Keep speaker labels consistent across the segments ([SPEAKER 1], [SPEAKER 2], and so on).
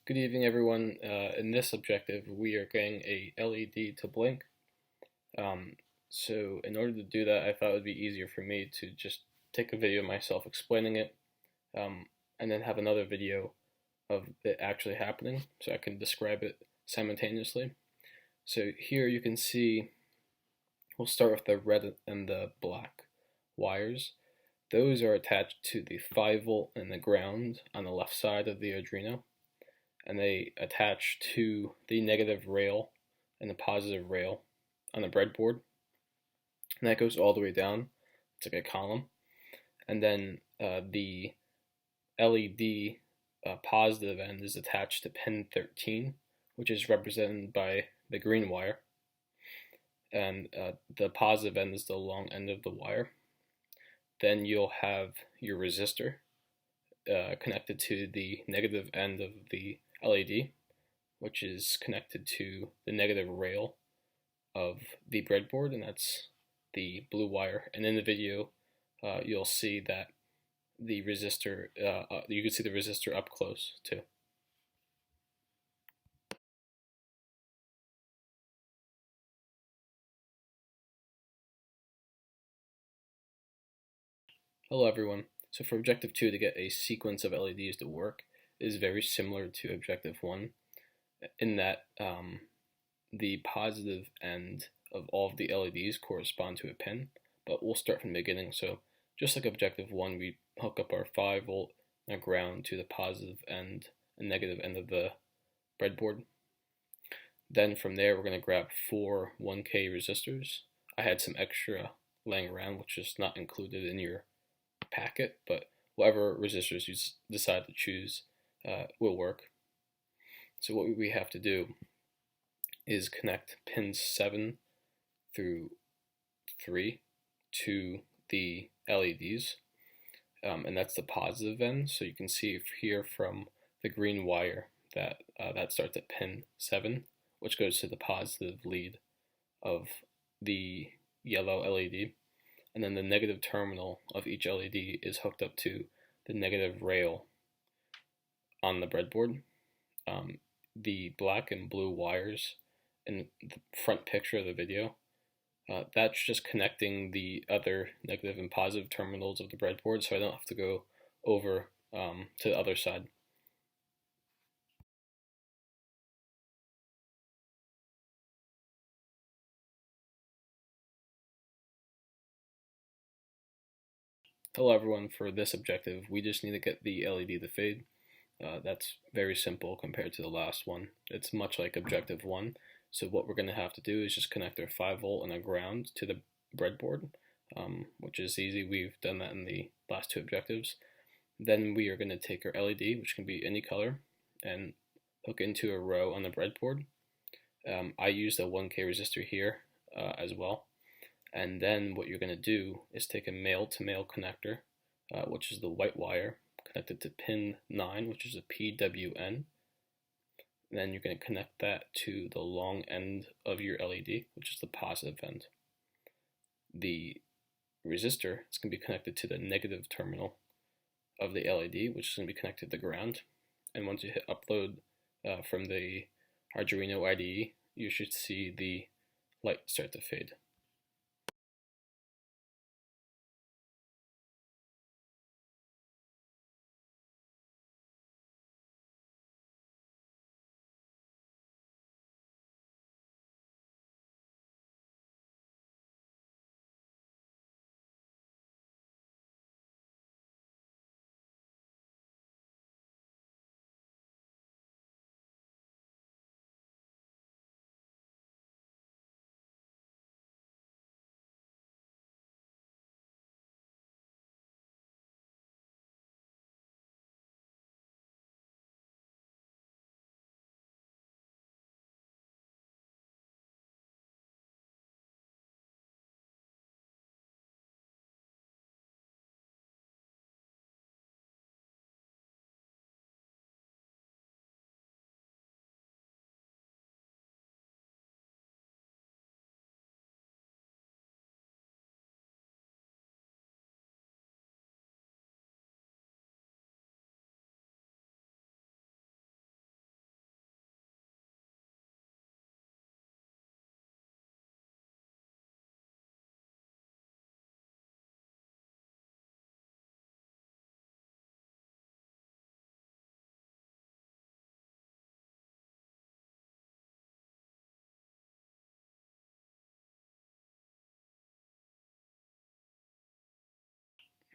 [SPEAKER 1] Good evening, everyone. In this objective, we are getting a LED to blink. Um, so in order to do that, I thought it would be easier for me to just take a video of myself explaining it, um, and then have another video of it actually happening, so I can describe it simultaneously. So here you can see, we'll start with the red and the black wires. Those are attached to the 5 volt and the ground on the left side of the Arduino, and they attach to the negative rail and the positive rail on the breadboard, and that goes all the way down. It's like a column, and then the LED positive end is attached to pin 13, which is represented by the green wire, and the positive end is the long end of the wire. Then you'll have your resistor connected to the negative end of the LED, which is connected to the negative rail of the breadboard, and that's the blue wire. And in the video, you'll see that the resistor, you can see the resistor up close too. Hello everyone. So for Objective 2, to get a sequence of LEDs to work is very similar to Objective 1 in that the positive end of all of the LEDs correspond to a pin, but we'll start from the beginning. So just like Objective 1, we hook up our 5 volt and ground to the positive end and negative end of the breadboard. Then from there, we're going to grab 4 1K resistors. I had some extra laying around, which is not included in your packet, but whatever resistors you decide to choose will work. So what we have to do is connect pins 7 through 3 to the LEDs, and that's the positive end. So you can see here from the green wire that that starts at pin 7, which goes to the positive lead of the yellow LED, and then the negative terminal of each LED is hooked up to the negative rail on the breadboard. The black and blue wires in the front picture of the video, that's just connecting the other negative and positive terminals of the breadboard, so I don't have to go over to the other side. Hello everyone. For this objective, we just need to get the LED to fade. That's very simple compared to the last one. It's much like Objective 1. So what we're going to have to do is just connect our 5 volt and a ground to the breadboard, which is easy. We've done that in the last 2 objectives. Then we are going to take our LED, which can be any color, and hook into a row on the breadboard. I used a 1K resistor here as well. And then what you're going to do is take a male-to-male connector, which is the white wire, connected to pin 9, which is a PWN. Then you're going to connect that to the long end of your LED, which is the positive end. The resistor is going to be connected to the negative terminal of the LED, which is going to be connected to the ground. And once you hit upload from the Arduino IDE, you should see the light start to fade.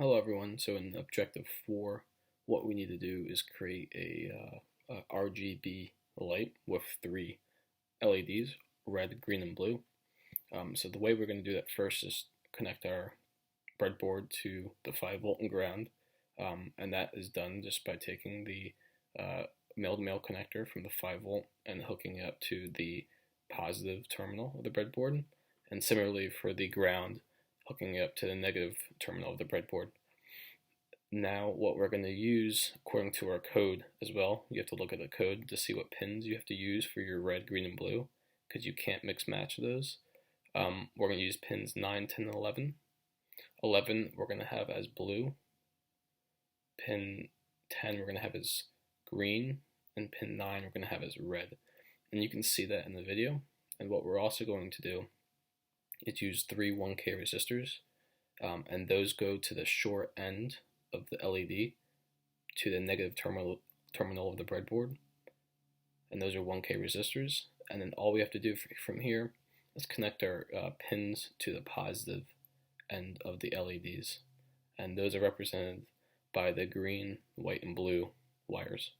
[SPEAKER 1] Hello everyone. So in objective 4, what we need to do is create a RGB light with 3 LEDs, red, green, and blue. So the way we're going to do that first is connect our breadboard to the 5-volt and ground, and that is done just by taking the male-to-male connector from the 5-volt and hooking it up to the positive terminal of the breadboard, and similarly for the ground, hooking it up to the negative terminal of the breadboard. Now what we're going to use, according to our code as well, you have to look at the code to see what pins you have to use for your red, green, and blue, because you can't mix match those. We're going to use pins 9, 10, and 11. 11 we're going to have as blue, pin 10 we're going to have as green, and pin 9 we're going to have as red. And you can see that in the video. And what we're also going to do is use 3 1K resistors, and those go to the short end of the LED to the negative terminal of the breadboard, and those are 1K resistors. And then all we have to do from here is connect our pins to the positive end of the LEDs, and those are represented by the green, white, and blue wires.